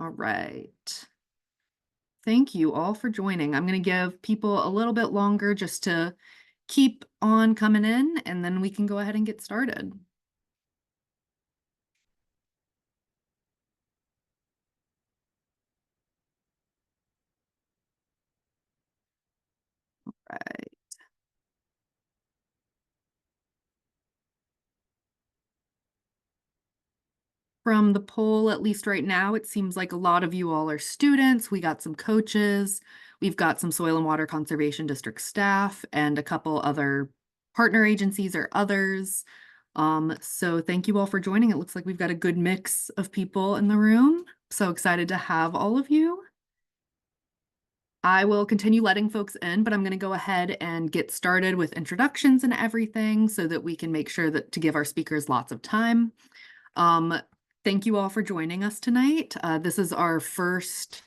All right. Thank you all for joining. I'm going to give people a little bit longer just to keep on coming in, and then we can go ahead and get started. Right. From the poll, at least right now, it seems like a lot of you all are students. We got some coaches. We've got some Soil and Water Conservation District staff and a couple other partner agencies or others. So thank you all for joining. It looks like we've got a good mix of people in the room. So excited to have all of you. I will continue letting folks in, but I'm going to go ahead and get started with introductions and everything so that we can make sure that to give our speakers lots of time. Thank you all for joining us tonight. This is our first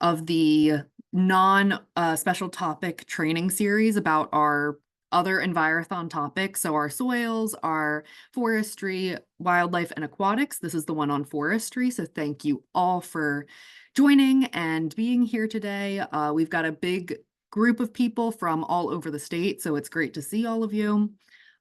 of the non-special topic training series about our other Envirothon topics. So our soils, our forestry, wildlife, and aquatics. This is the one on forestry. So thank you all for joining and being here today. We've got a big group of people from all over the state, so it's great to see all of you.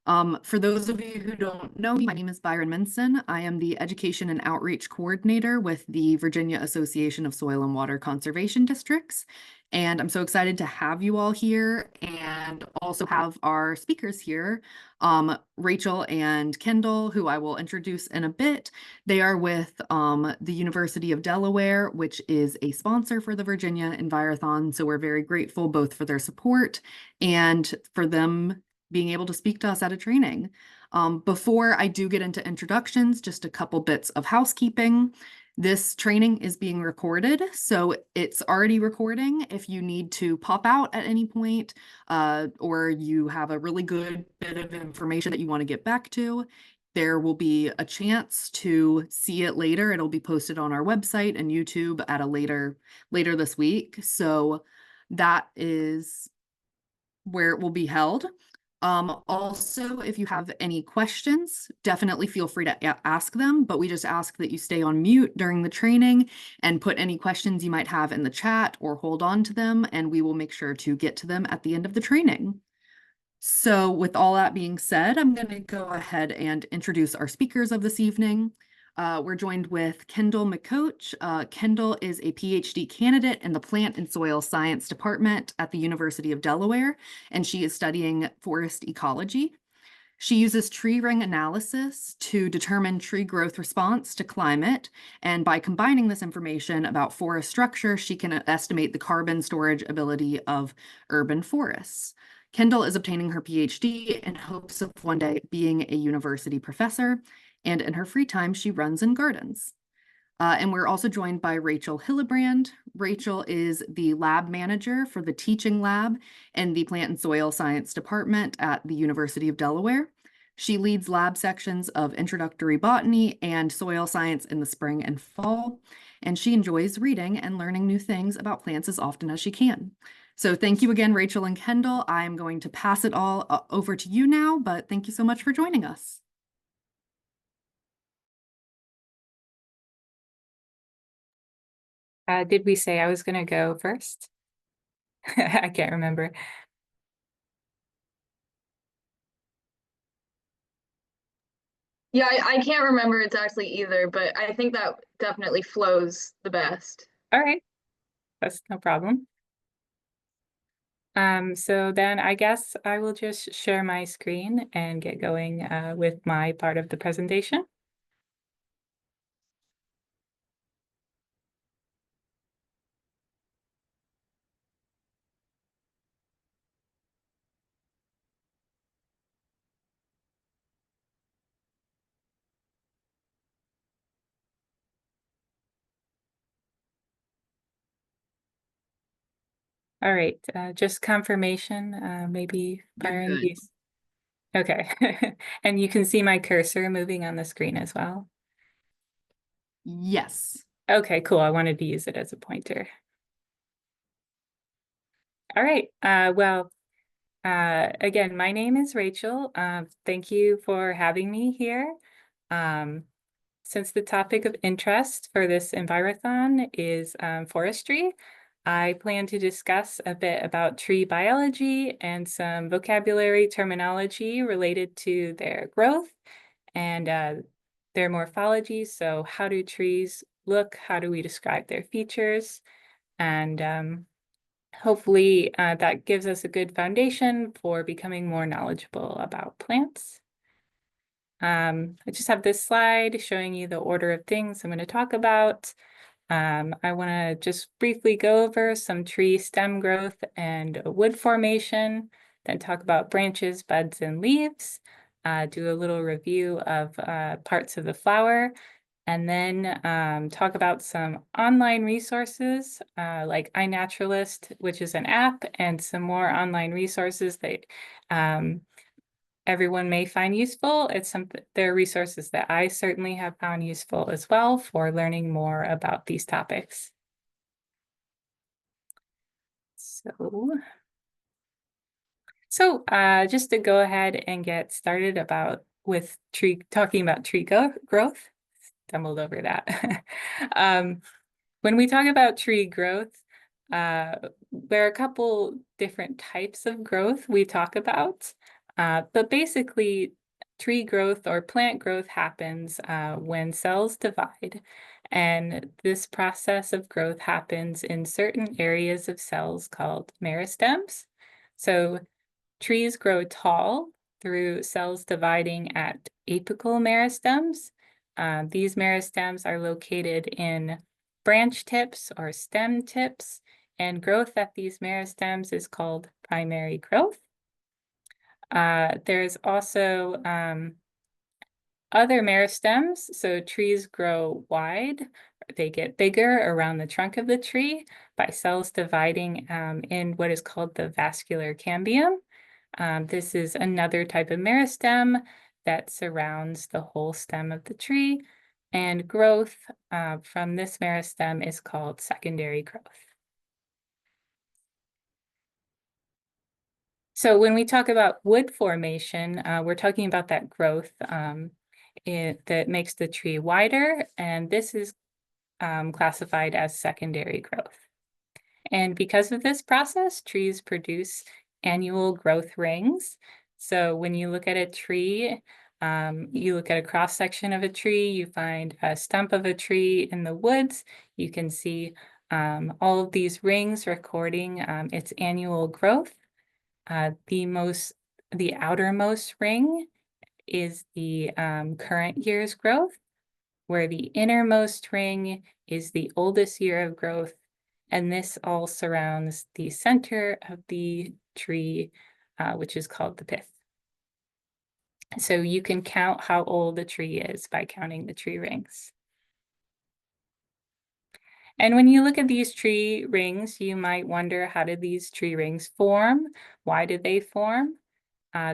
For those of you who don't know me, my name is Byron Minson. I am the Education and Outreach Coordinator with the Virginia Association of Soil and Water Conservation Districts. And I'm so excited to have you all here and also have our speakers here, Rachel and Kendall, who I will introduce in a bit. They are with the University of Delaware, which is a sponsor for the Virginia Envirothon. So we're very grateful both for their support and for them being able to speak to us at a training. Before I do get into introductions, just a couple bits of housekeeping. This training is being recorded, so it's already recording. If you need to pop out at any point, or you have a really good bit of information that you want to get back to, there will be a chance to see it later. It'll be posted on our website and YouTube at a later this week. So that is where it will be held. Also, if you have any questions, definitely feel free to ask them, but we just ask that you stay on mute during the training and put any questions you might have in the chat or hold on to them, and we will make sure to get to them at the end of the training. So with all that being said, I'm going to go ahead and introduce our speakers of this evening. We're joined with Kendall McCoach. Kendall is a PhD candidate in the Plant and Soil Science Department at the University of Delaware, and she is studying forest ecology. She uses tree ring analysis to determine tree growth response to climate, and by combining this information about forest structure, she can estimate the carbon storage ability of urban forests. Kendall is obtaining her PhD in hopes of one day being a university professor, and in her free time, she runs and gardens. And we're also joined by Rachel Hillebrand. Rachel is the lab manager for the teaching lab in the Plant and Soil Science Department at the University of Delaware. She leads lab sections of introductory botany and soil science in the spring and fall, and she enjoys reading and learning new things about plants as often as she can. So thank you again, Rachel and Kendall. I'm going to pass it all over to you now, but thank you so much for joining us. Did we say I was going to go first? I can't remember. Yeah, I can't remember exactly either, but I think that definitely flows the best. All right, that's no problem. So then I guess I will just share my screen and get going with my part of the presentation. All right, just confirmation, maybe Byron. Okay, and you can see my cursor moving on the screen as well. Yes. Okay, cool. I wanted to use it as a pointer. All right, again, my name is Rachel. Thank you for having me here. Since the topic of interest for this Envirothon is forestry, I plan to discuss a bit about tree biology and some vocabulary terminology related to their growth and their morphology. So how do trees look? How do we describe their features? And hopefully that gives us a good foundation for becoming more knowledgeable about plants. I just have this slide showing you the order of things I'm going to talk about. I want to just briefly go over some tree stem growth and wood formation, then talk about branches, buds, and leaves, do a little review of parts of the flower, and then talk about some online resources like iNaturalist, which is an app, and some more online resources that everyone may find useful. They're resources that I certainly have found useful as well for learning more about these topics. So just to go ahead and get started talking about tree growth, stumbled over that. When we talk about tree growth, there are a couple different types of growth we talk about. But basically, tree growth or plant growth happens when cells divide. And this process of growth happens in certain areas of cells called meristems. So trees grow tall through cells dividing at apical meristems. These meristems are located in branch tips or stem tips, and growth at these meristems is called primary growth. There's also other meristems. So trees grow wide. They get bigger around the trunk of the tree by cells dividing in what is called the vascular cambium. This is another type of meristem that surrounds the whole stem of the tree, and growth from this meristem is called secondary growth. So when we talk about wood formation, we're talking about that growth that makes the tree wider, and this is classified as secondary growth. And because of this process, trees produce annual growth rings. So when you look at a tree, you look at a cross-section of a tree, you find a stump of a tree in the woods, you can see all of these rings recording its annual growth. The outermost ring is the current year's growth, where the innermost ring is the oldest year of growth, and this all surrounds the center of the tree, which is called the pith. So you can count how old the tree is by counting the tree rings. And when you look at these tree rings, you might wonder, how did these tree rings form? Why did they form?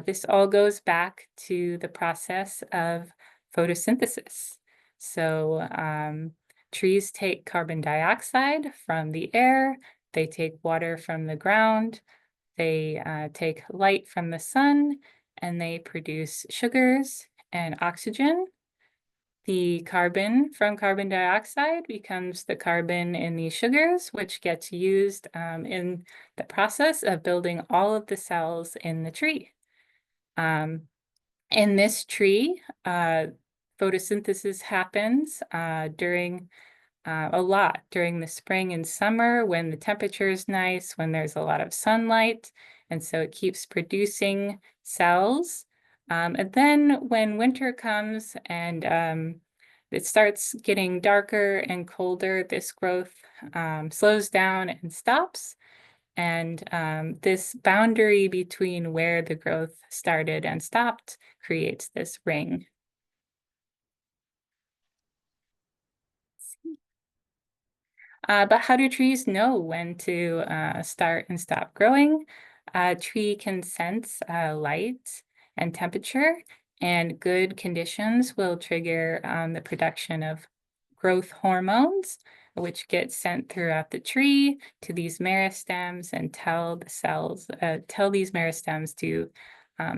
This all goes back to the process of photosynthesis. So trees take carbon dioxide from the air, they take water from the ground, they take light from the sun, and they produce sugars and oxygen. The carbon from carbon dioxide becomes the carbon in these sugars, which gets used in the process of building all of the cells in the tree. In this tree, photosynthesis happens a lot during the spring and summer when the temperature is nice, when there's a lot of sunlight, and so it keeps producing cells. And then when winter comes and it starts getting darker and colder, this growth slows down and stops. And this boundary between where the growth started and stopped creates this ring. But how do trees know when to start and stop growing? A tree can sense light and temperature, and good conditions will trigger the production of growth hormones, which get sent throughout the tree to these meristems and tell these meristems to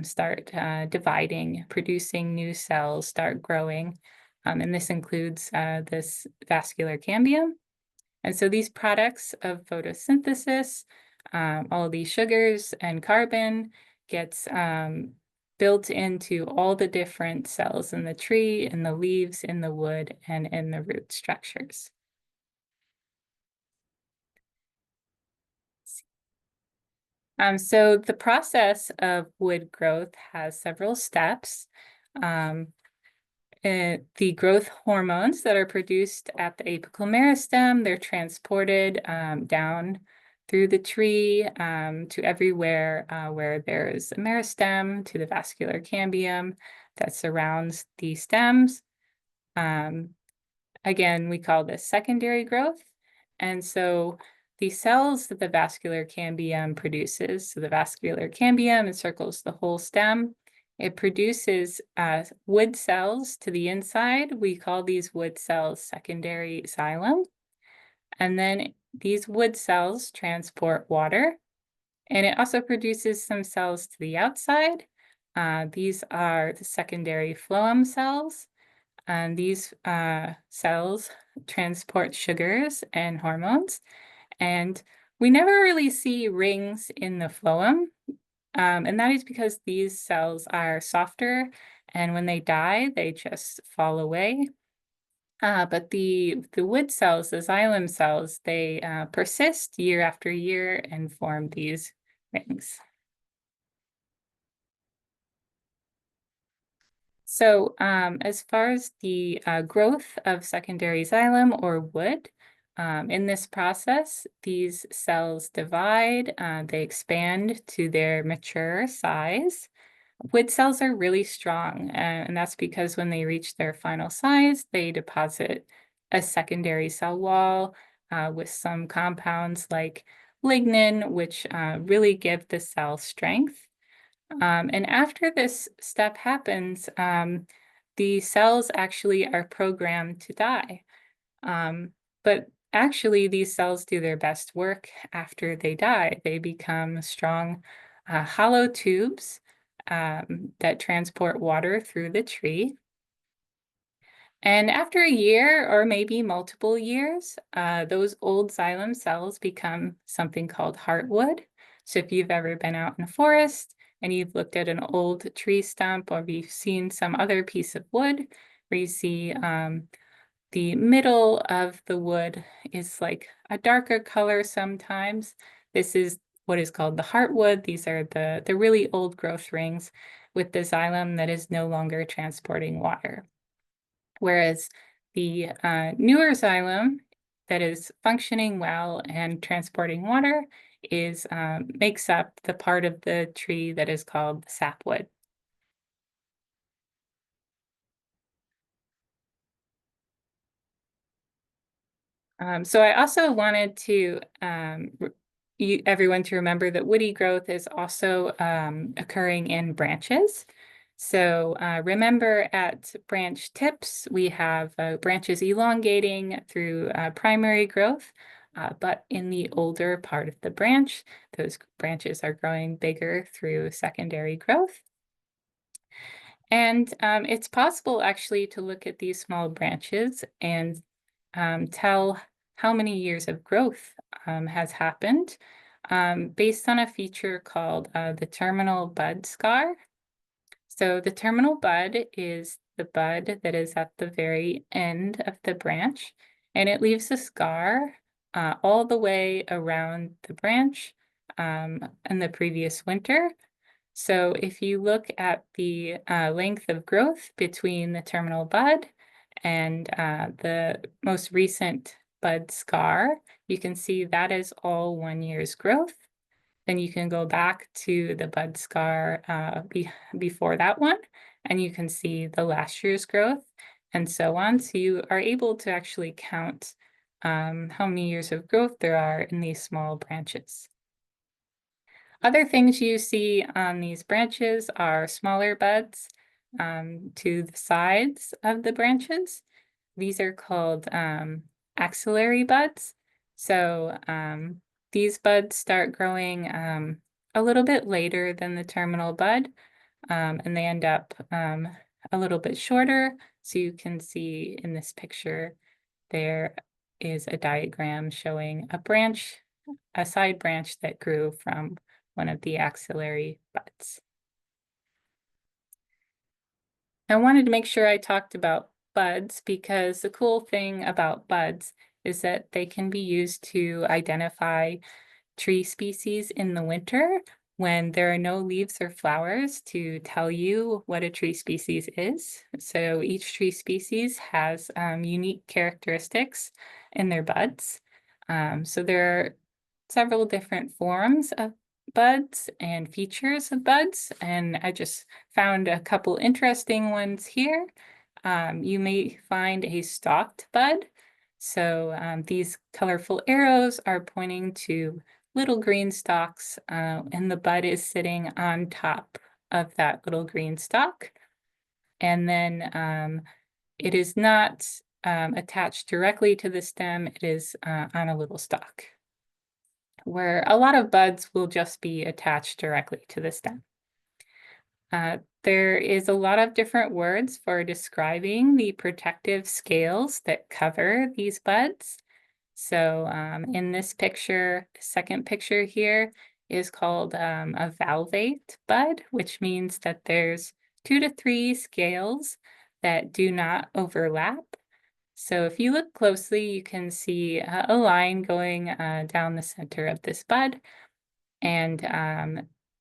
start dividing, producing new cells, start growing. And this includes this vascular cambium. And so these products of photosynthesis, all of these sugars and carbon gets built into all the different cells in the tree, in the leaves, in the wood, and in the root structures. So the process of wood growth has several steps. The growth hormones that are produced at the apical meristem, they're transported down through the tree to everywhere where there's a meristem, to the vascular cambium that surrounds the stems. Again, we call this secondary growth. And so the cells that the vascular cambium produces, so the vascular cambium encircles the whole stem. It produces wood cells to the inside. We call these wood cells secondary xylem. And then these wood cells transport water. And it also produces some cells to the outside. These are the secondary phloem cells. And these cells transport sugars and hormones. And we never really see rings in the phloem. And that is because these cells are softer, and when they die, they just fall away. But the wood cells, the xylem cells, they persist year after year and form these rings. So as far as the growth of secondary xylem or wood, in this process, these cells divide, they expand to their mature size. Wood cells are really strong, and that's because when they reach their final size, they deposit a secondary cell wall with some compounds like lignin, which really give the cell strength. And after this step happens, the cells actually are programmed to die. But actually, these cells do their best work after they die. They become strong, hollow tubes that transport water through the tree. And after a year or maybe multiple years, those old xylem cells become something called heartwood. So if you've ever been out in a forest and you've looked at an old tree stump, or you've seen some other piece of wood where you see the middle of the wood is like a darker color sometimes. This is what is called the heartwood. These are the really old growth rings with the xylem that is no longer transporting water. Whereas the newer xylem that is functioning well and transporting water is makes up the part of the tree that is called the sapwood. So I also wanted to everyone to remember that woody growth is also occurring in branches. So remember at branch tips, we have branches elongating through primary growth, but in the older part of the branch, those branches are growing bigger through secondary growth. And it's possible actually to look at these small branches and tell how many years of growth has happened based on a feature called the terminal bud scar. So the terminal bud is the bud that is at the very end of the branch, and it leaves a scar all the way around the branch in the previous winter. So if you look at the length of growth between the terminal bud and the most recent bud scar, you can see that is all 1 year's growth. Then you can go back to the bud scar before that one, and you can see the last year's growth and so on. So you are able to actually count how many years of growth there are in these small branches. Other things you see on these branches are smaller buds to the sides of the branches. These are called axillary buds. So these buds start growing a little bit later than the terminal bud, and they end up a little bit shorter So you can see in this picture, there is a diagram showing a side branch that grew from one of the axillary buds. I wanted to make sure I talked about buds because the cool thing about buds is that they can be used to identify tree species in the winter when there are no leaves or flowers to tell you what a tree species is. So each tree species has unique characteristics in their buds. So there are several different forms of buds and features of buds, and I just found a couple interesting ones here. You may find a stalked bud. So these colorful arrows are pointing to little green stalks, and the bud is sitting on top of that little green stalk. And then it is not attached directly to the stem, it is on a little stalk, where a lot of buds will just be attached directly to the stem. There is a lot of different words for describing the protective scales that cover these buds. So in this picture, the second picture here is called a valvate bud, which means that there's 2 to 3 scales that do not overlap. So if you look closely, you can see a line going down the center of this bud. And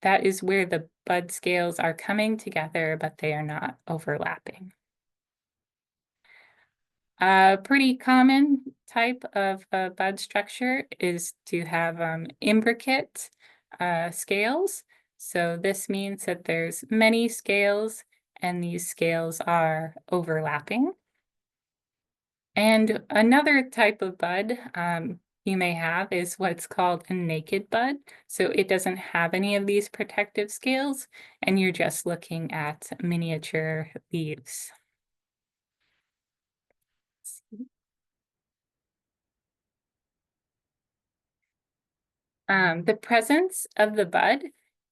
that is where the bud scales are coming together, but they are not overlapping. A pretty common type of bud structure is to have imbricate scales. So this means that there's many scales and these scales are overlapping. And another type of bud you may have is what's called a naked bud. So it doesn't have any of these protective scales, and you're just looking at miniature leaves. The presence of the bud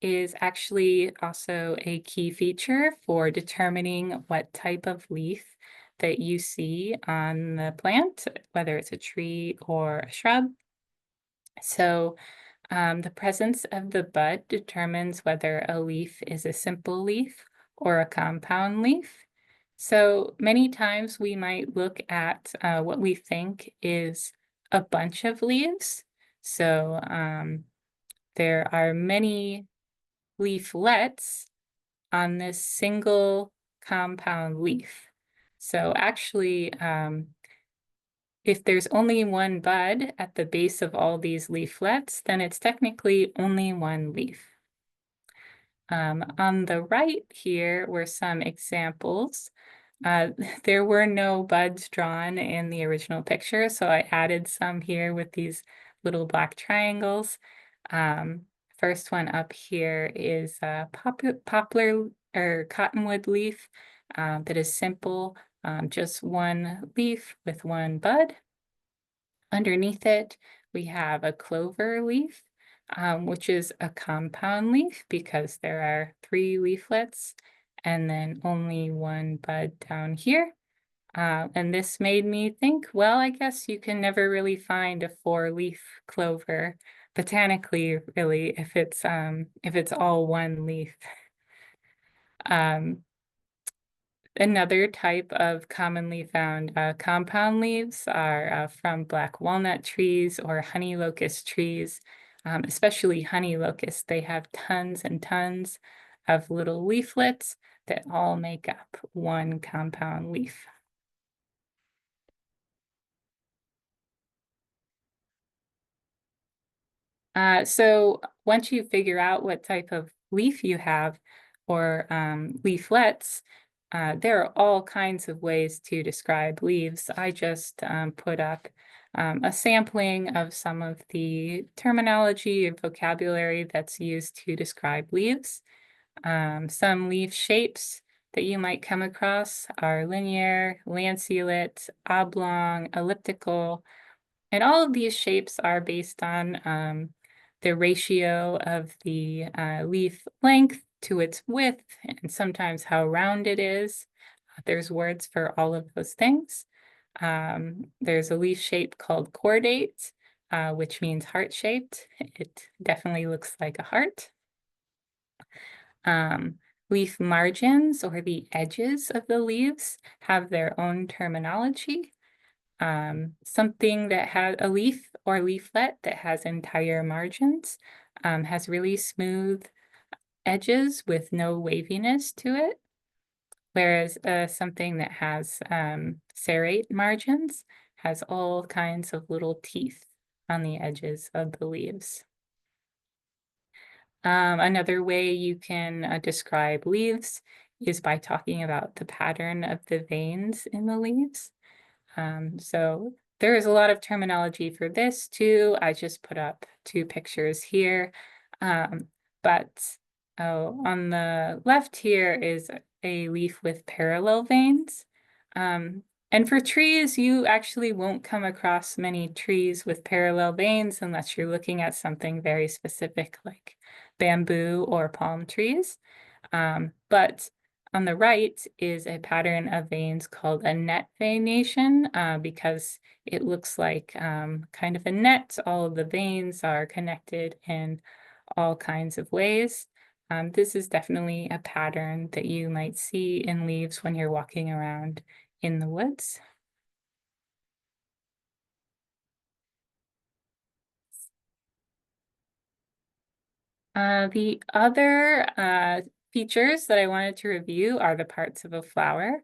is actually also a key feature for determining what type of leaf that you see on the plant, whether it's a tree or a shrub. So the presence of the bud determines whether a leaf is a simple leaf or a compound leaf. So many times we might look at what we think is a bunch of leaves. So there are many leaflets on this single compound leaf. So actually, if there's only one bud at the base of all these leaflets, then it's technically only one leaf. On the right here were some examples. There were no buds drawn in the original picture, so I added some here with these little black triangles. First one up here is a poplar or cottonwood leaf that is simple, just one leaf with one bud. Underneath it, we have a clover leaf, which is a compound leaf because there are 3 leaflets and then only one bud down here. And this made me think, well, I guess you can never really find a 4-leaf clover botanically, really, if it's all one leaf. Another type of commonly found compound leaves are from black walnut trees or honey locust trees, especially honey locust. They have tons and tons of little leaflets that all make up one compound leaf. So once you figure out what type of leaf you have or leaflets, there are all kinds of ways to describe leaves. I just put up a sampling of some of the terminology and vocabulary that's used to describe leaves. Some leaf shapes that you might come across are linear, lanceolate, oblong, elliptical, and all of these shapes are based on the ratio of the leaf length to its width and sometimes how round it is. There's words for all of those things. There's a leaf shape called cordate, which means heart-shaped. It definitely looks like a heart. Leaf margins, or the edges of the leaves, have their own terminology. Something that has a leaf or leaflet that has entire margins has really smooth edges with no waviness to it, whereas something that has serrate margins has all kinds of little teeth on the edges of the leaves. Another way you can describe leaves is by talking about the pattern of the veins in the leaves. So there is a lot of terminology for this too. I just put up 2 pictures here. But on the left here is a leaf with parallel veins. And for trees, you actually won't come across many trees with parallel veins unless you're looking at something very specific like bamboo or palm trees. But on the right is a pattern of veins called a net veination because it looks like kind of a net. All of the veins are connected in all kinds of ways. This is definitely a pattern that you might see in leaves when you're walking around in the woods. The other features that I wanted to review are the parts of a flower.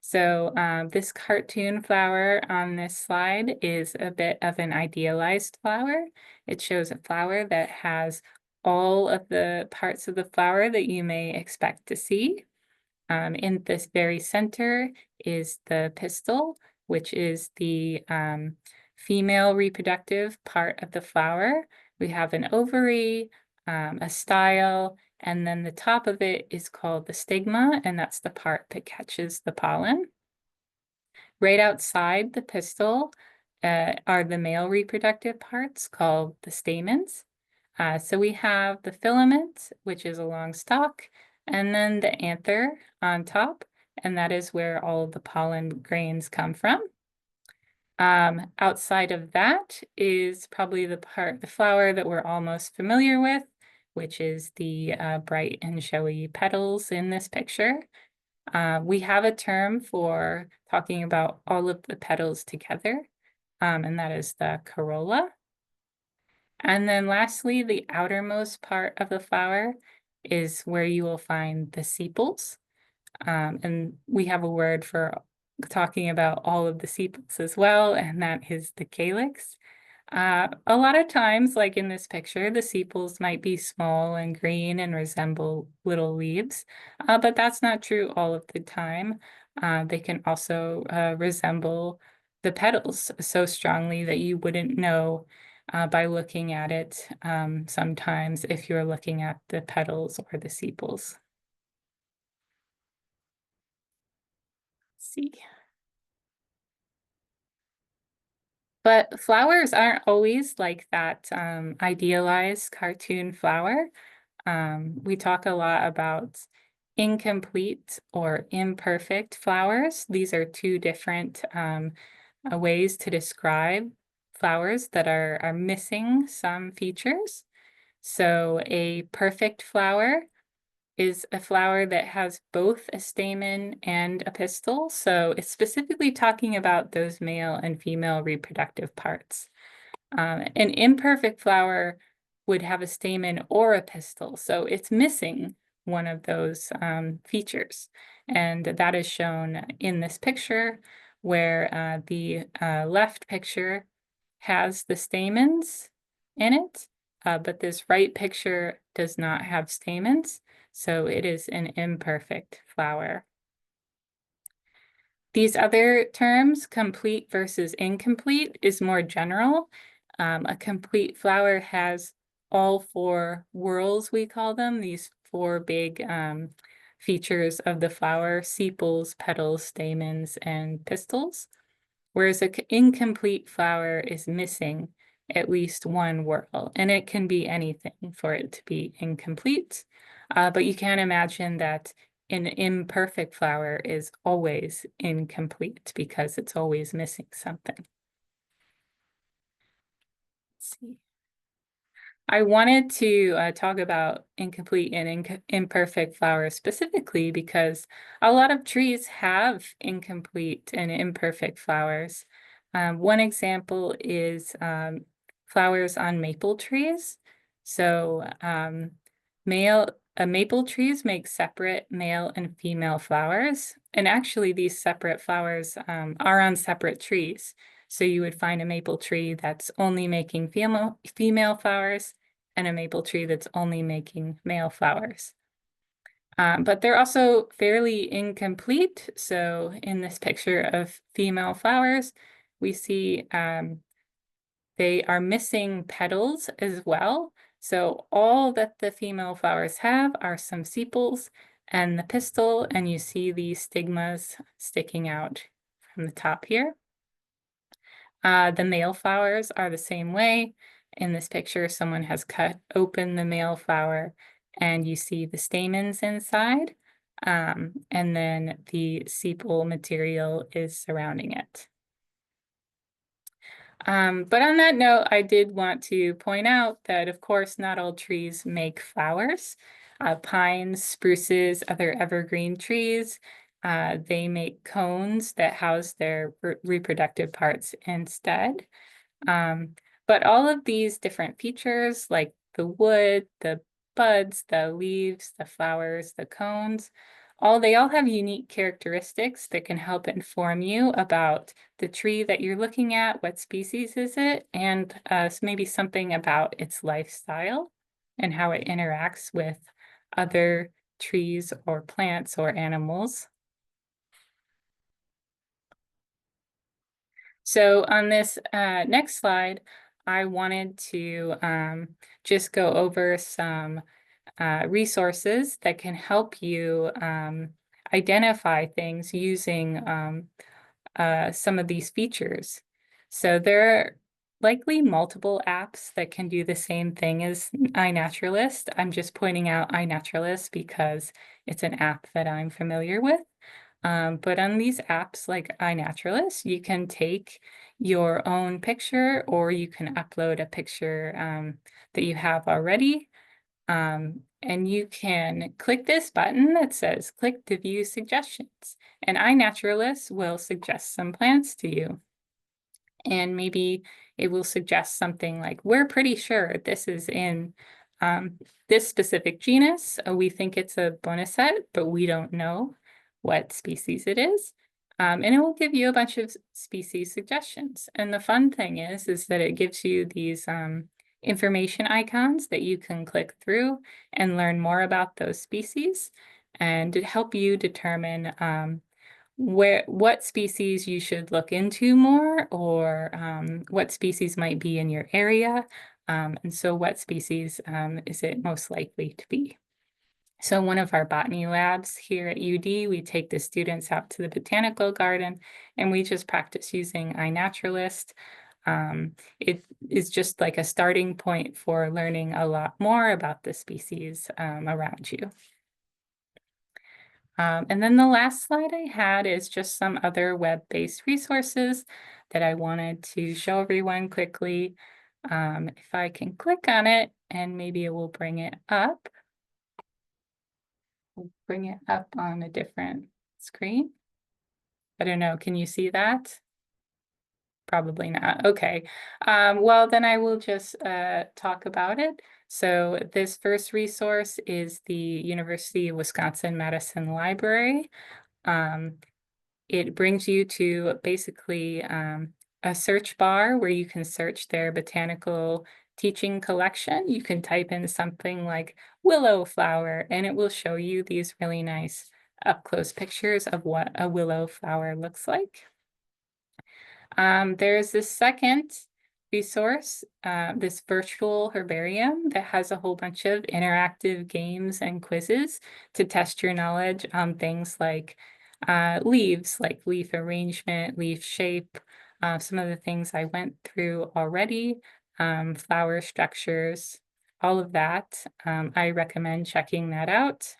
So this cartoon flower on this slide is a bit of an idealized flower. It shows a flower that has all of the parts of the flower that you may expect to see. In this very center is the pistil, which is the female reproductive part of the flower. We have an ovary, a style, and then the top of it is called the stigma, and that's the part that catches the pollen. Right outside the pistil are the male reproductive parts called the stamens. So we have the filament, which is a long stalk, and then the anther on top, and that is where all of the pollen grains come from. Outside of that is probably the flower that we're all most familiar with, which is the bright and showy petals in this picture. We have a term for talking about all of the petals together, and that is the corolla. And then lastly, the outermost part of the flower is where you will find the sepals. And we have a word for talking about all of the sepals as well, and that is the calyx. A lot of times, like in this picture, the sepals might be small and green and resemble little leaves, but that's not true all of the time. They can also resemble the petals so strongly that you wouldn't know by looking at it sometimes if you're looking at the petals or the sepals. Let's see. But flowers aren't always like that idealized cartoon flower. We talk a lot about incomplete or imperfect flowers. These are 2 different ways to describe flowers that are missing some features. So a perfect flower is a flower that has both a stamen and a pistil. So it's specifically talking about those male and female reproductive parts. An imperfect flower would have a stamen or a pistil, so it's missing one of those features. And that is shown in this picture where the left picture has the stamens in it, but this right picture does not have stamens, so it is an imperfect flower. These other terms, complete versus incomplete, is more general. A complete flower has all 4 whorls, we call them, these 4 big features of the flower: sepals, petals, stamens, and pistils. Whereas an incomplete flower is missing at least 1 whorl, and it can be anything for it to be incomplete. But you can imagine that an imperfect flower is always incomplete because it's always missing something. Let's see. I wanted to talk about incomplete and imperfect flowers specifically because a lot of trees have incomplete and imperfect flowers. One example is flowers on maple trees. So maple trees make separate male and female flowers. And actually these separate flowers are on separate trees. So you would find a maple tree that's only making female flowers and a maple tree that's only making male flowers. But they're also fairly incomplete. So in this picture of female flowers, we see they are missing petals as well. So all that the female flowers have are some sepals and the pistil, and you see these stigmas sticking out from the top here. The male flowers are the same way. In this picture, someone has cut open the male flower and you see the stamens inside, and then the sepal material is surrounding it. But on that note, I did want to point out that, of course, not all trees make flowers. Pines, spruces, other evergreen trees, they make cones that house their reproductive parts instead. But all of these different features, like the wood, the buds, the leaves, the flowers, the cones, they all have unique characteristics that can help inform you about the tree that you're looking at, what species is it, and maybe something about its lifestyle and how it interacts with other trees or plants or animals. So on this next slide, I wanted to just go over some resources that can help you identify things using some of these features. So there are likely multiple apps that can do the same thing as iNaturalist. I'm just pointing out iNaturalist because it's an app that I'm familiar with. But on these apps like iNaturalist, you can take your own picture or you can upload a picture that you have already. And you can click this button that says click to view suggestions. And iNaturalist will suggest some plants to you. And maybe it will suggest something like, we're pretty sure this is in this specific genus. We think it's a boneset, but we don't know what species it is. And it will give you a bunch of species suggestions. And the fun thing is that it gives you these information icons that you can click through and learn more about those species and to help you determine what species you should look into more, or what species might be in your area. And so what species is it most likely to be? So one of our botany labs here at UD, we take the students out to the botanical garden and we just practice using iNaturalist. It is just like a starting point for learning a lot more about the species around you. And then the last slide I had is just some other web-based resources that I wanted to show everyone quickly. If I can click on it and maybe it will bring it up. We'll bring it up on a different screen. I don't know, can you see that? Probably not. Okay. Well, then I will just talk about it. So this first resource is the University of Wisconsin-Madison Library. It brings you to basically a search bar where you can search their botanical teaching collection. You can type in something like willow flower, and it will show you these really nice up-close pictures of what a willow flower looks like. There's this second resource, this virtual herbarium that has a whole bunch of interactive games and quizzes to test your knowledge on things like leaves, like leaf arrangement, leaf shape, some of the things I went through already, flower structures, all of that. I recommend checking that out.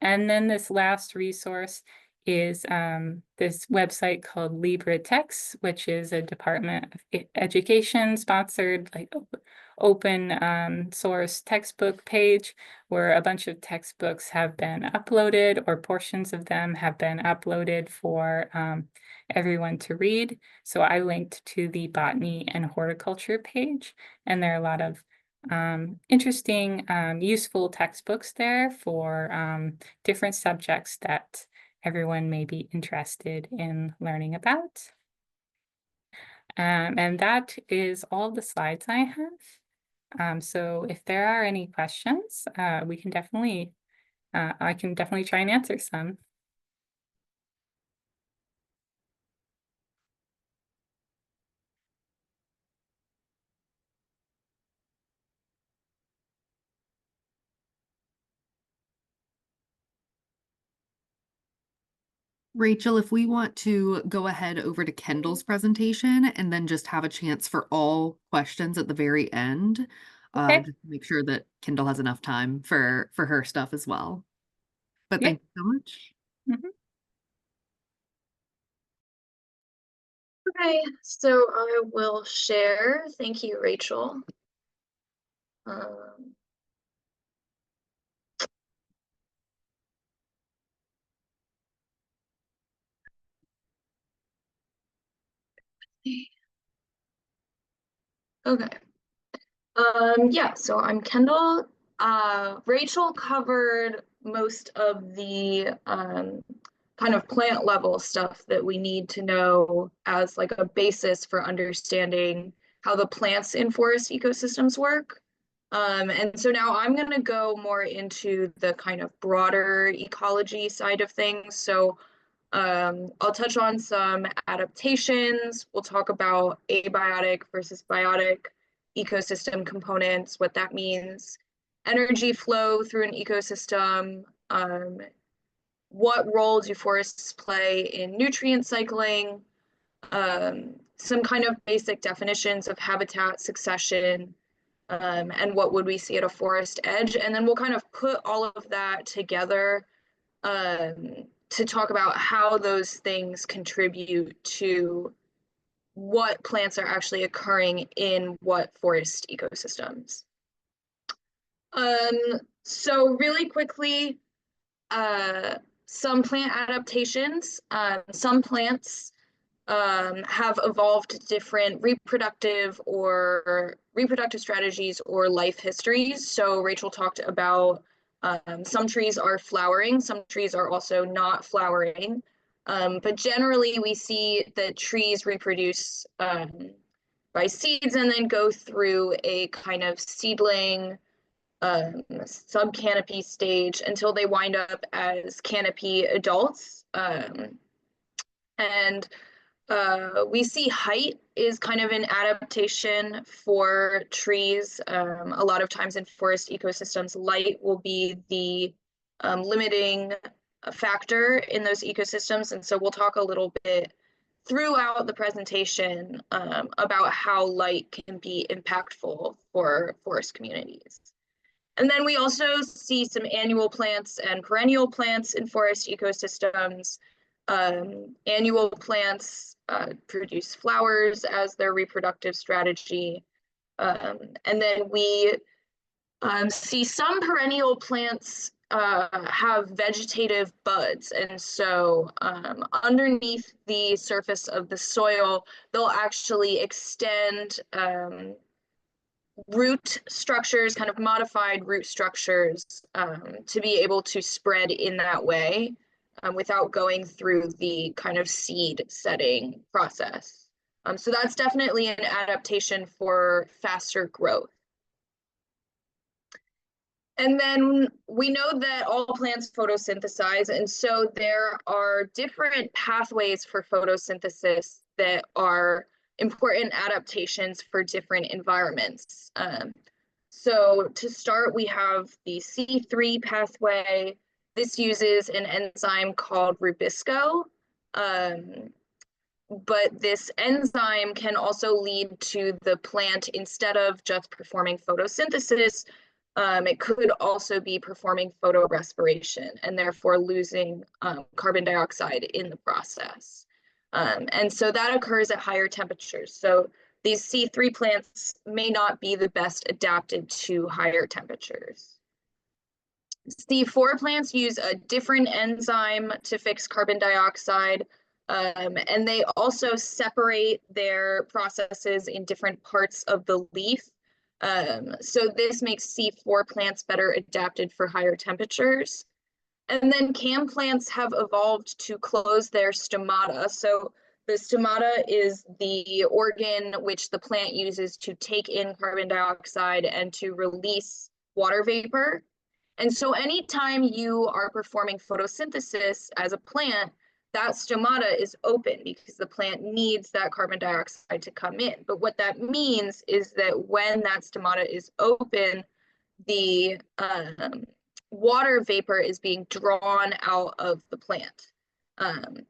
And then this last resource is this website called LibreText, which is a Department of Education sponsored like open source textbook page where a bunch of textbooks have been uploaded or portions of them have been uploaded for everyone to read. So I linked to the botany and horticulture page, and there are a lot of interesting, useful textbooks there for different subjects that everyone may be interested in learning about. And that is all the slides I have. So if there are any questions, we can definitely, I can definitely try and answer some. Rachel, if we want to go ahead over to Kendall's presentation and then just have a chance for all questions at the very end, Okay. just to make sure that Kendall has enough time for her stuff as well. But Yep. thank you so much. Mhm. Okay, so I will share. Thank you, Rachel. Okay. Yeah, so I'm Kendall. Rachel covered most of the kind of plant level stuff that we need to know as like a basis for understanding how the plants in forest ecosystems work. And so now I'm going to go more into the kind of broader ecology side of things. So I'll touch on some adaptations. We'll talk about abiotic versus biotic ecosystem components, what that means, energy flow through an ecosystem, what role do forests play in nutrient cycling, some kind of basic definitions of habitat succession, and what would we see at a forest edge. And then we'll kind of put all of that together to talk about how those things contribute to what plants are actually occurring in what forest ecosystems. So really quickly, some plant adaptations. Some plants have evolved different reproductive strategies or life histories. So Rachel talked about some trees are flowering, some trees are also not flowering. But generally we see that trees reproduce by seeds and then go through a kind of seedling sub-canopy stage until they wind up as canopy adults. And we see height is kind of an adaptation for trees. A lot of times in forest ecosystems, light will be the limiting factor in those ecosystems. And so we'll talk a little bit throughout the presentation about how light can be impactful for forest communities. And then we also see some annual plants and perennial plants in forest ecosystems. Annual plants produce flowers as their reproductive strategy. And then we see some perennial plants have vegetative buds. And so underneath the surface of the soil, they'll actually extend root structures, kind of modified root structures to be able to spread in that way without going through the kind of seed setting process. So that's definitely an adaptation for faster growth. And then we know that all plants photosynthesize, and so there are different pathways for photosynthesis that are important adaptations for different environments. So to start, we have the C3 pathway. This uses an enzyme called rubisco, but this enzyme can also lead to the plant, instead of just performing photosynthesis, It could also be performing photorespiration and therefore losing carbon dioxide in the process. And so that occurs at higher temperatures. So these C3 plants may not be the best adapted to higher temperatures. C4 plants use a different enzyme to fix carbon dioxide, and they also separate their processes in different parts of the leaf. So this makes C4 plants better adapted for higher temperatures. And then CAM plants have evolved to close their stomata. So the stomata is the organ which the plant uses to take in carbon dioxide and to release water vapor. And so anytime you are performing photosynthesis as a plant, that stomata is open because the plant needs that carbon dioxide to come in. But what that means is that when that stomata is open, the water vapor is being drawn out of the plant.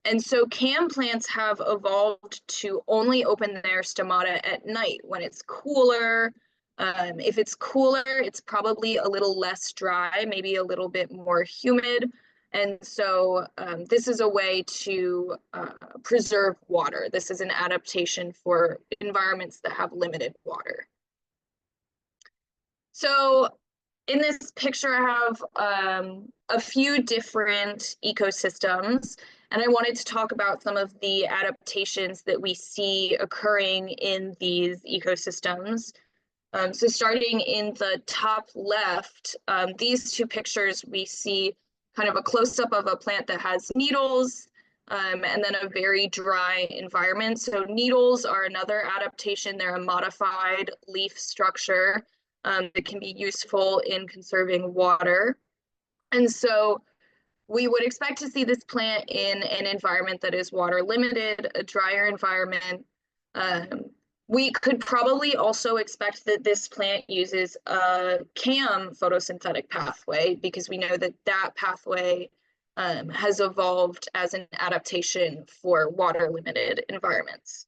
And so CAM plants have evolved to only open their stomata at night when it's cooler. If it's cooler, it's probably a little less dry, maybe a little bit more humid. And so this is a way to preserve water. This is an adaptation for environments that have limited water. So in this picture, I have a few different ecosystems, and I wanted to talk about some of the adaptations that we see occurring in these ecosystems. So starting in the top left, these two pictures, we see kind of a close-up of a plant that has needles, and then a very dry environment. So needles are another adaptation. They're a modified leaf structure that can be useful in conserving water. And so we would expect to see this plant in an environment that is water limited, a drier environment. We could probably also expect that this plant uses a CAM photosynthetic pathway because we know that that pathway has evolved as an adaptation for water limited environments.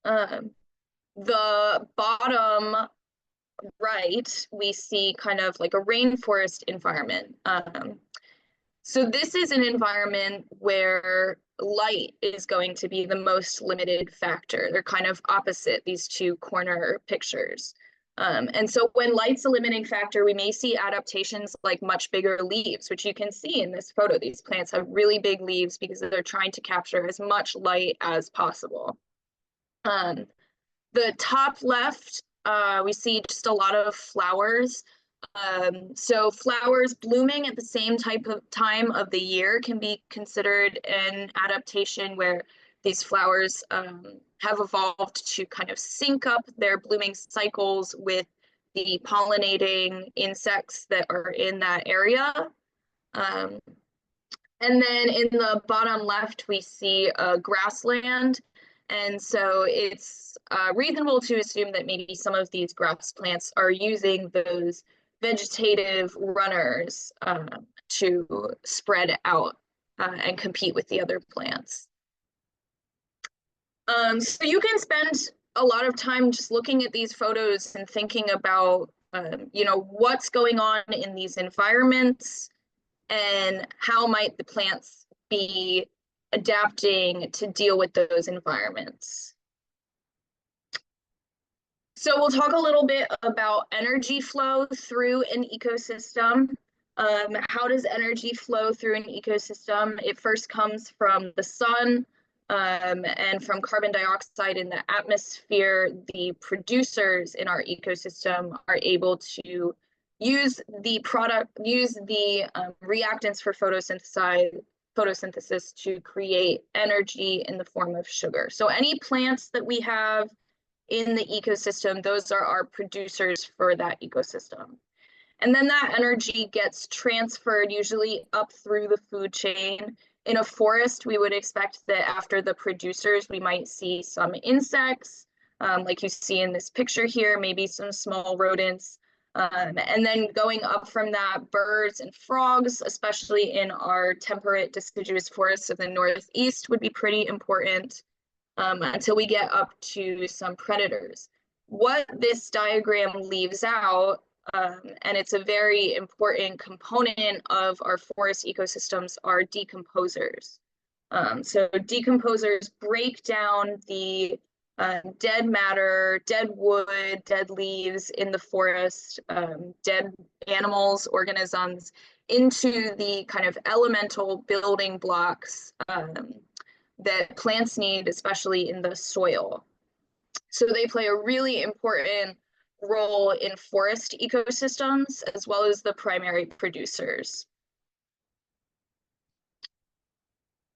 The bottom right, we see kind of like a rainforest environment. So this is an environment where light is going to be the most limited factor. They're kind of opposite, these two corner pictures. And so when light's a limiting factor, we may see adaptations like much bigger leaves, which you can see in this photo. These plants have really big leaves because they're trying to capture as much light as possible. The top left, we see just a lot of flowers. So flowers blooming at the same time of the year can be considered an adaptation where these flowers have evolved to kind of sync up their blooming cycles with the pollinating insects that are in that area. And then in the bottom left, we see a grassland. And so it's reasonable to assume that maybe some of these grass plants are using those vegetative runners to spread out and compete with the other plants. So you can spend a lot of time just looking at these photos and thinking about, you know, what's going on in these environments and how might the plants be adapting to deal with those environments. So we'll talk a little bit about energy flow through an ecosystem. How does energy flow through an ecosystem? It first comes from the sun and from carbon dioxide in the atmosphere. The producers in our ecosystem are able to use the reactants for photosynthesis to create energy in the form of sugar. So any plants that we have in the ecosystem, those are our producers for that ecosystem. And then that energy gets transferred usually up through the food chain. In a forest, we would expect that after the producers, we might see some insects, like you see in this picture here, maybe some small rodents. And then going up from that, birds and frogs, especially in our temperate deciduous forests of the Northeast, would be pretty important until we get up to some predators. What this diagram leaves out and it's a very important component of our forest ecosystems are decomposers. So decomposers break down the dead matter, dead wood, dead leaves in the forest, dead animals, organisms, into the kind of elemental building blocks that plants need, especially in the soil. So they play a really important role in forest ecosystems as well as the primary producers.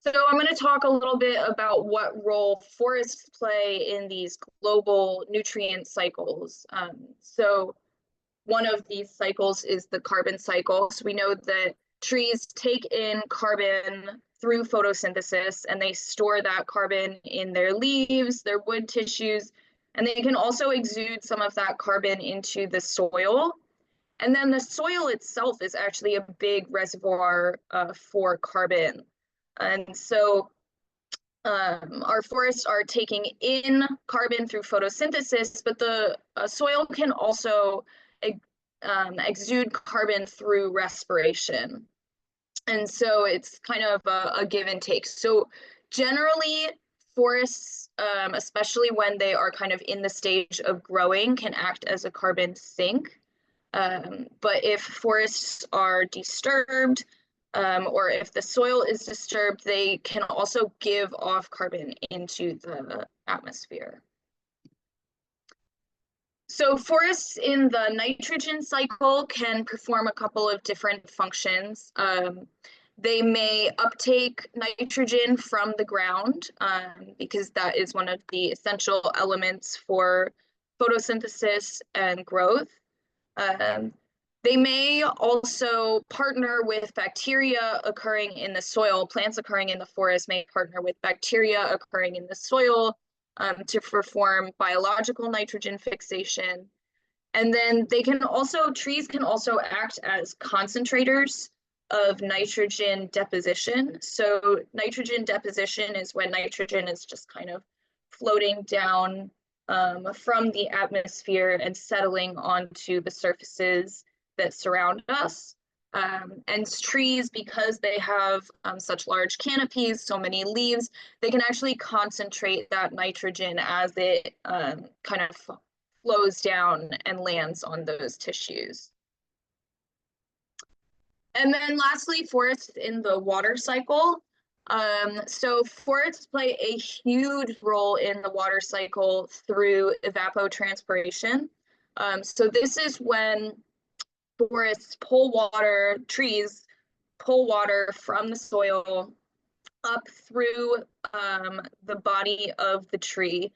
So I'm going to talk a little bit about what role forests play in these global nutrient cycles. So one of these cycles is the carbon cycle. So we know that trees take in carbon through photosynthesis, and they store that carbon in their leaves, their wood tissues, and they can also exude some of that carbon into the soil. And then the soil itself is actually a big reservoir for carbon. And so our forests are taking in carbon through photosynthesis, but the soil can also exude carbon through respiration. And so it's kind of a give and take. So generally, forests, especially when they are kind of in the stage of growing, can act as a carbon sink. But if forests are disturbed, or if the soil is disturbed, they can also give off carbon into the atmosphere. So forests in the nitrogen cycle can perform a couple of different functions. They may uptake nitrogen from the ground because that is one of the essential elements for photosynthesis and growth. They may also partner with bacteria occurring in the soil. Plants occurring in the forest may partner with bacteria occurring in the soil to perform biological nitrogen fixation. And then trees can also act as concentrators of nitrogen deposition. So nitrogen deposition is when nitrogen is just kind of floating down from the atmosphere and settling onto the surfaces that surround us. And trees, because they have such large canopies, so many leaves, they can actually concentrate that nitrogen as it kind of flows down and lands on those tissues. And then lastly, forests in the water cycle. So forests play a huge role in the water cycle through evapotranspiration. So this is when forests pull water, trees pull water from the soil up through the body of the tree.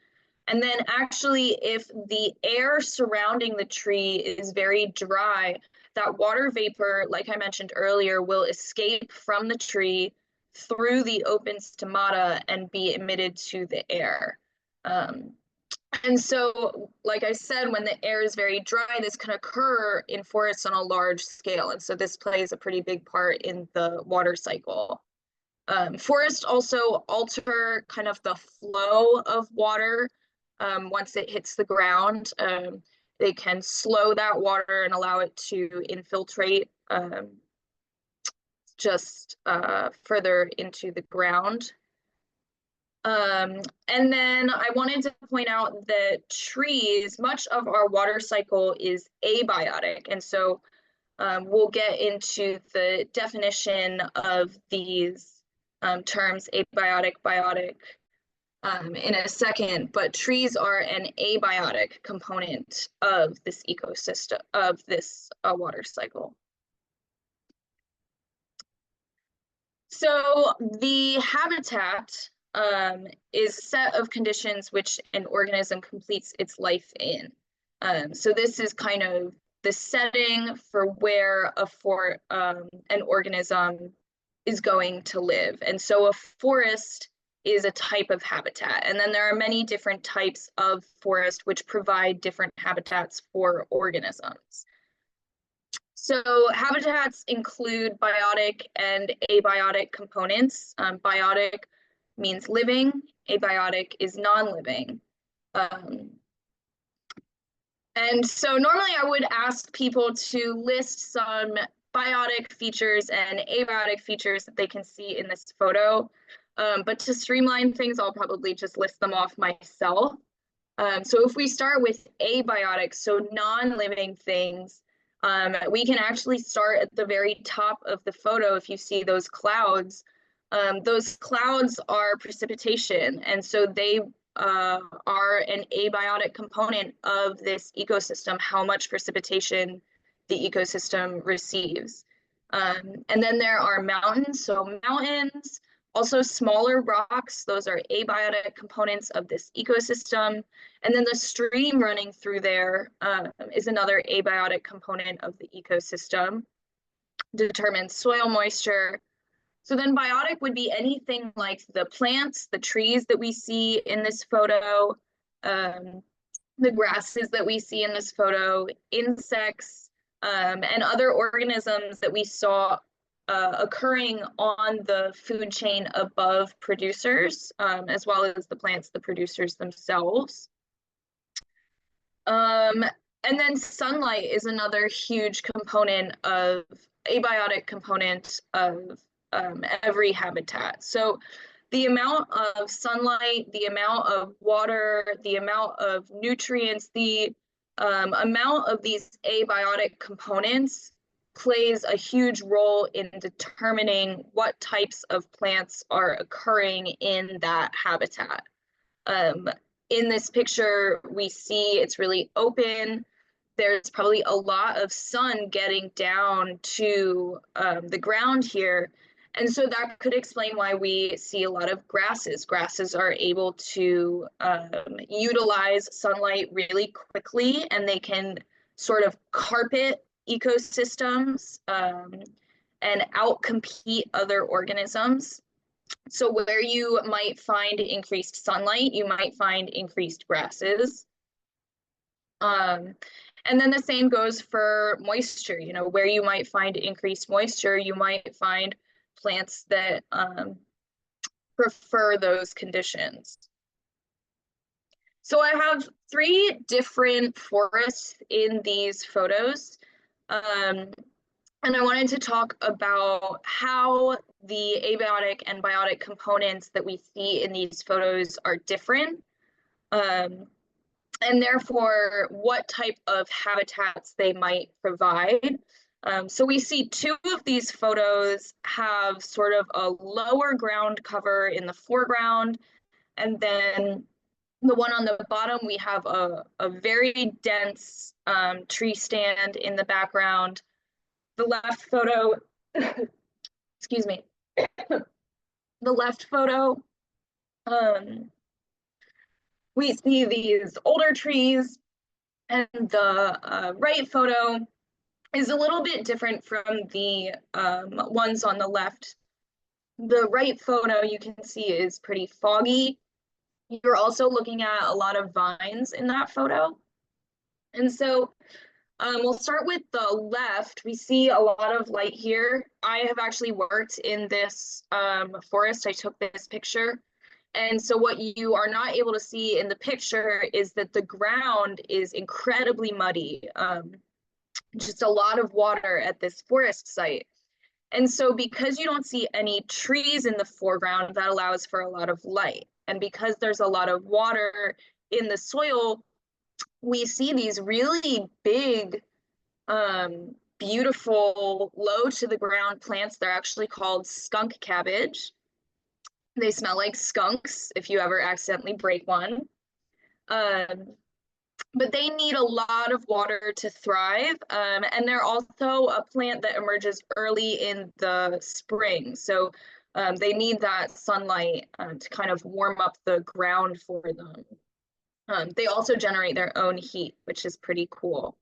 And then actually, if the air surrounding the tree is very dry, that water vapor, like I mentioned earlier, will escape from the tree through the open stomata and be emitted to the air. And so, like I said, when the air is very dry, this can occur in forests on a large scale. And so this plays a pretty big part in the water cycle. Forests also alter kind of the flow of water once it hits the ground. They can slow that water and allow it to infiltrate just further into the ground. And then I wanted to point out that trees, much of our water cycle is abiotic. And so we'll get into the definition of these terms, abiotic, biotic, in a second, but trees are an abiotic component of this ecosystem, of this water cycle. So the habitat is a set of conditions which an organism completes its life in. So this is kind of the setting for where an organism is going to live. And so a forest is a type of habitat. And then there are many different types of forest which provide different habitats for organisms. So habitats include biotic and abiotic components. Biotic means living, abiotic is non-living. And And so normally I would ask people to list some biotic features and abiotic features that they can see in this photo. But to streamline things, I'll probably just list them off myself. So if we start with abiotic, so non-living things, we can actually start at the very top of the photo. If you see those clouds are precipitation, and so they are an abiotic component of this ecosystem, how much precipitation the ecosystem receives. And then there are mountains, so mountains, also smaller rocks, those are abiotic components of this ecosystem. And then the stream running through there is another abiotic component of the ecosystem, determines soil moisture. So then biotic would be anything like the plants, the trees that we see in this photo, the grasses that we see in this photo, insects, and other organisms that we saw occurring on the food chain above producers, as well as the plants, the producers themselves. And then sunlight is another huge component of, abiotic component of every habitat. So the amount of sunlight, the amount of water, the amount of nutrients, the amount of these abiotic components plays a huge role in determining what types of plants are occurring in that habitat. In this picture, we see it's really open. There's probably a lot of sun getting down to the ground here. And so that could explain why we see a lot of grasses. Grasses are able to utilize sunlight really quickly, and they can sort of carpet ecosystems and outcompete other organisms. So where you might find increased sunlight, you might find increased grasses. And then the same goes for moisture. You know, where you might find increased moisture, you might find plants that prefer those conditions. So I have 3 different forests in these photos. And I wanted to talk about how the abiotic and biotic components that we see in these photos are different, and therefore what type of habitats they might provide. So we see 2 of these photos have sort of a lower ground cover in the foreground, and then the one on the bottom, we have a very dense tree stand in the background. The left photo, excuse me, the left photo, we see these older trees, and the right photo is a little bit different from the ones on the left. The right photo you can see is pretty foggy. You're also looking at a lot of vines in that photo. And so we'll start with the left. We see a lot of light here. I have actually worked in this forest. I took this picture. And so what you are not able to see in the picture is that the ground is incredibly muddy. Just a lot of water at this forest site. And so because you don't see any trees in the foreground, that allows for a lot of light. And because there's a lot of water in the soil, we see these really big, beautiful, low to the ground plants. They're actually called skunk cabbage. They smell like skunks if you ever accidentally break one. But they need a lot of water to thrive. And they're also a plant that emerges early in the spring. So they need that sunlight to kind of warm up the ground for them. They also generate their own heat, which is pretty cool.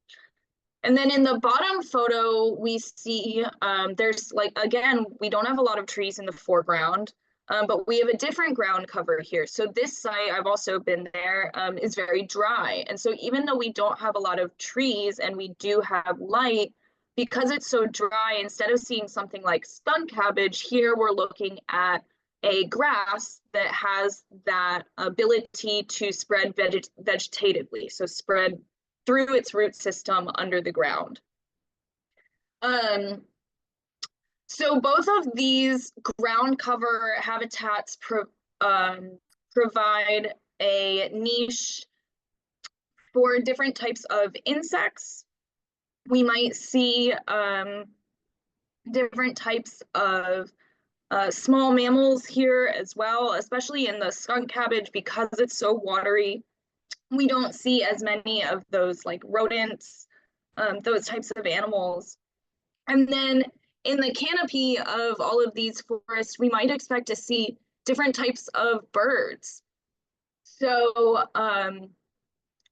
And then in the bottom photo, we see there's like, again, we don't have a lot of trees in the foreground, but we have a different ground cover here. So this site, I've also been there, is very dry. And so even though we don't have a lot of trees and we do have light, because it's so dry, instead of seeing something like skunk cabbage, here we're looking at a grass that has that ability to spread vegetatively, so spread through its root system under the ground. So both of these ground cover habitats provide a niche for different types of insects. We might see different types of small mammals here as well, especially in the skunk cabbage because it's so watery. We don't see as many of those like rodents, those types of animals. And then in the canopy of all of these forests, we might expect to see different types of birds. So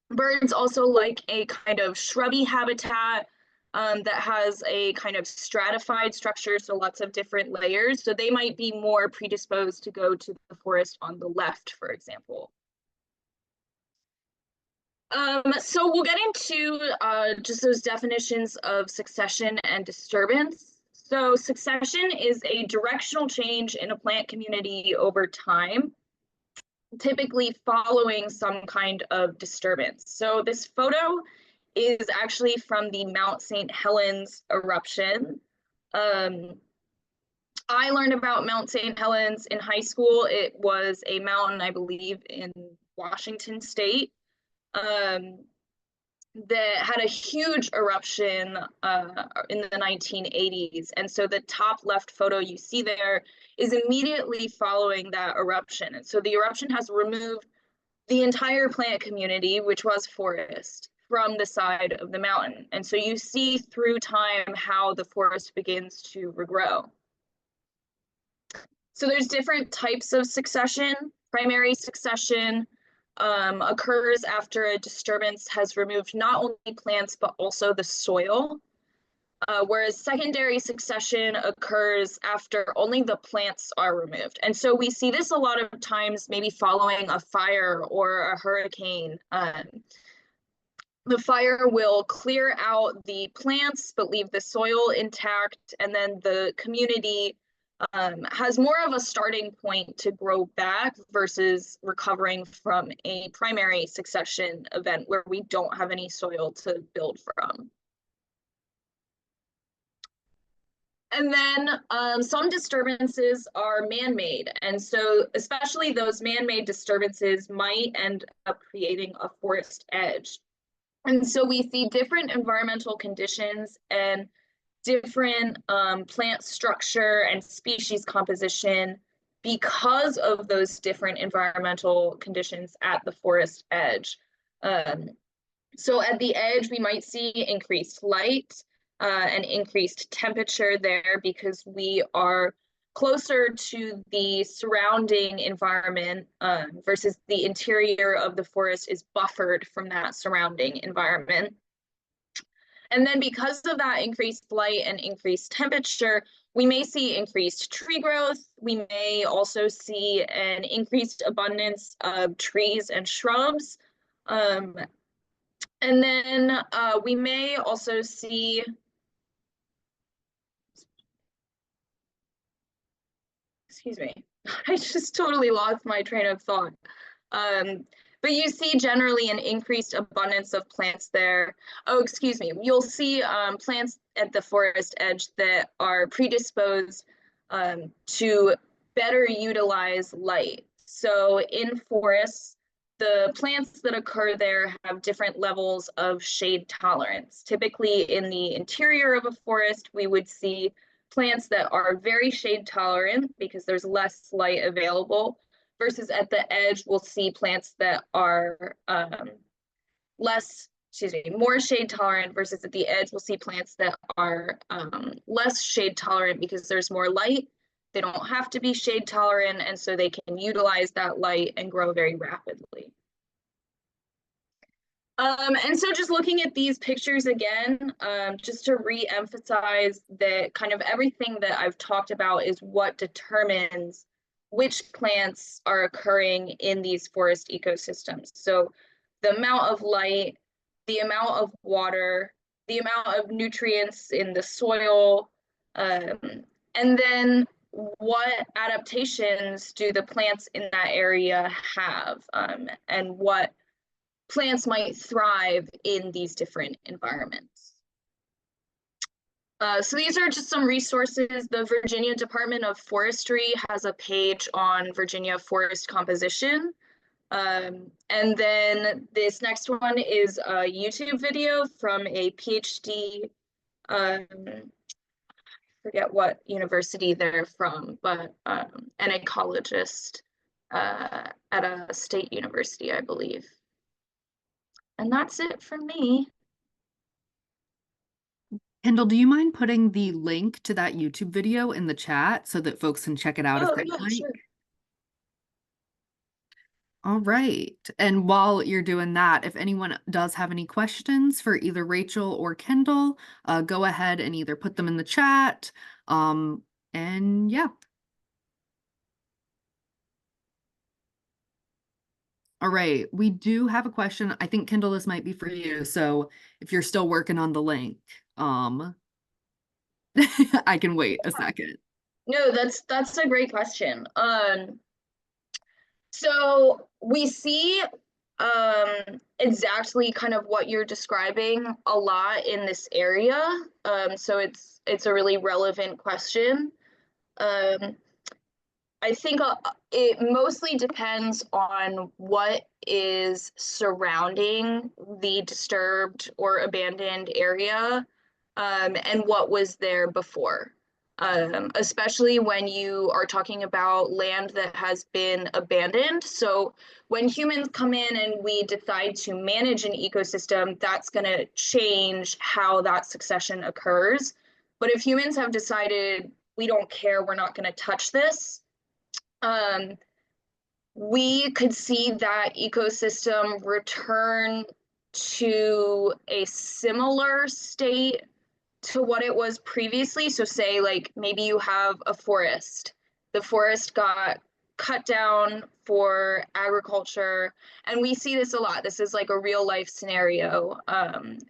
birds also like a kind of shrubby habitat that has a kind of stratified structure, so lots of different layers. So they might be more predisposed to go to the forest on the left, for example. So we'll get into just those definitions of succession and disturbance. So succession is a directional change in a plant community over time, typically following some kind of disturbance. So this photo is actually from the Mount St. Helens eruption. I learned about Mount St. Helens in high school. It was a mountain, I believe, in Washington State. That had a huge eruption in the 1980s. And so the top left photo you see there is immediately following that eruption. And so the eruption has removed the entire plant community, which was forest, from the side of the mountain. And so you see through time how the forest begins to regrow. So there's different types of succession. Primary succession occurs after a disturbance has removed not only plants, but also the soil. Whereas secondary succession occurs after only the plants are removed. And so we see this a lot of times, maybe following a fire or a hurricane. The fire will clear out the plants, but leave the soil intact. And then the community has more of a starting point to grow back versus recovering from a primary succession event where we don't have any soil to build from. And then some disturbances are man-made. And so especially those man-made disturbances might end up creating a forest edge. And so we see different environmental conditions and different plant structure and species composition because of those different environmental conditions at the forest edge. So at the edge, we might see increased light and increased temperature there because we are closer to the surrounding environment versus the interior of the forest is buffered from that surrounding environment. And then because of that increased light and increased temperature, we may see increased tree growth. We may also see an increased abundance of trees and shrubs. And then we may also see, excuse me, I just totally lost my train of thought. But you see generally an increased abundance of plants there. Oh, excuse me. You'll see plants at the forest edge that are predisposed to better utilize light. So in forests, the plants that occur there have different levels of shade tolerance. Typically in the interior of a forest, we would see plants that are very shade tolerant because there's less light available. Versus at the edge, we'll see plants that are more shade tolerant versus at the edge, we'll see plants that are less shade tolerant because there's more light. They don't have to be shade tolerant, and so they can utilize that light and grow very rapidly. And so just looking at these pictures again, just to re-emphasize that kind of everything that I've talked about is what determines which plants are occurring in these forest ecosystems. So the amount of light, the amount of water, the amount of nutrients in the soil, and then what adaptations do the plants in that area have, and what plants might thrive in these different environments. So these are just some resources. The Virginia Department of Forestry has a page on Virginia forest composition. And then this next one is a YouTube video from a PhD, forget what university they're from, but an ecologist at a state university, I believe. And that's it for me. Kendall, do you mind putting the link to that YouTube video in the chat so that folks can check it out if Oh, they'd yeah, like? sure. All right. And while you're doing that, if anyone does have any questions for either Rachel or Kendall, go ahead and either put them in the chat. And yeah. All right. We do have a question. I think Kendall, this might be for you. So if you're still working on the link, I can wait a second. No, that's a great question. So we see exactly kind of what you're describing a lot in this area. So it's a really relevant question. Um, I think it mostly depends on what is surrounding the disturbed or abandoned area, and what was there before. Especially when you are talking about land that has been abandoned. So when humans come in and we decide to manage an ecosystem, that's going to change how that succession occurs. But if humans have decided we don't care, we're not going to touch this, we could see that ecosystem return to a similar state to what it was previously. So say like maybe you have a forest. The forest got cut down for agriculture, and we see this a lot. This is like a real life scenario.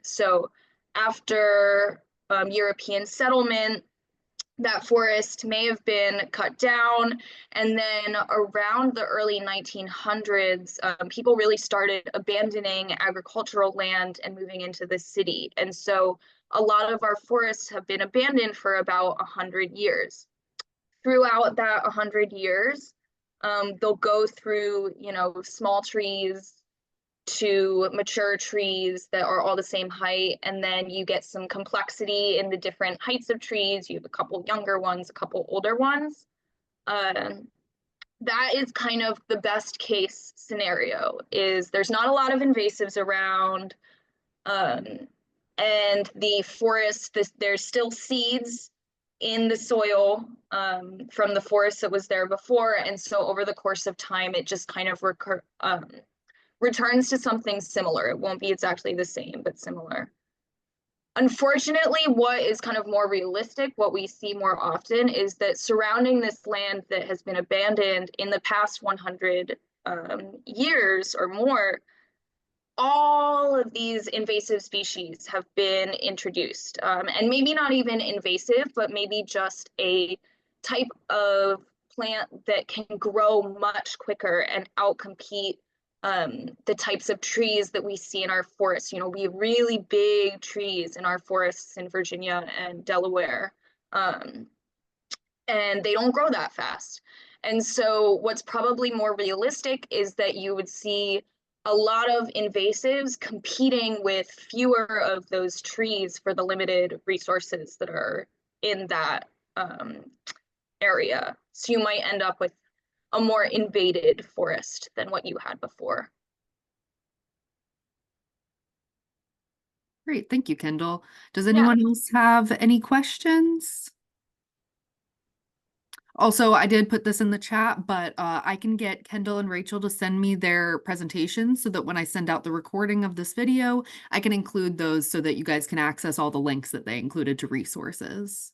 So after European settlement, that forest may have been cut down. And then around the early 1900s, people really started abandoning agricultural land and moving into the city. And so a lot of our forests have been abandoned for about 100 years. Throughout that 100 years, they'll go through, small trees to mature trees that are all the same height, and then you get some complexity in the different heights of trees. You have a couple younger ones, a couple older ones. That is kind of the best case scenario, is there's not a lot of invasives around, and the forest, there's still seeds in the soil from the forest that was there before, and so over the course of time it just kind of returns to something similar. It won't be exactly the same, but similar. Unfortunately, what is kind of more realistic, what we see more often, is that surrounding this land that has been abandoned in the past 100 years or more, all of these invasive species have been introduced. And maybe not even invasive, but maybe just a type of plant that can grow much quicker and outcompete the types of trees that we see in our forests. We have really big trees in our forests in Virginia and Delaware, and they don't grow that fast. And so what's probably more realistic is that you would see a lot of invasives competing with fewer of those trees for the limited resources that are in that area. So you might end up with a more invaded forest than what you had before. Great. Thank you, Kendall. Does anyone else have any questions? Also, I did put this in the chat, but I can get Kendall and Rachel to send me their presentations so that when I send out the recording of this video, I can include those so that you guys can access all the links that they included to resources.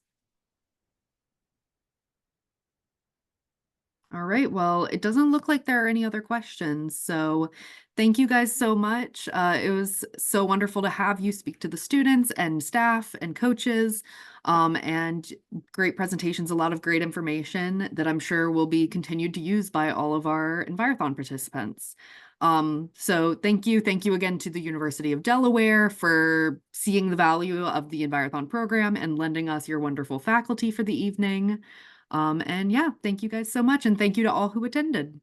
All right, well, it doesn't look like there are any other questions. So thank you guys so much. It was so wonderful to have you speak to the students and staff and coaches, and great presentations, a lot of great information that I'm sure will be continued to use by all of our Envirothon participants. So thank you again to the University of Delaware for seeing the value of the Envirothon program and lending us your wonderful faculty for the evening. And yeah, thank you guys so much, and thank you to all who attended.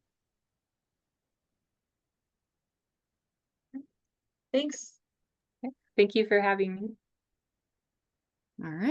Thanks. Thank you for having me. All right.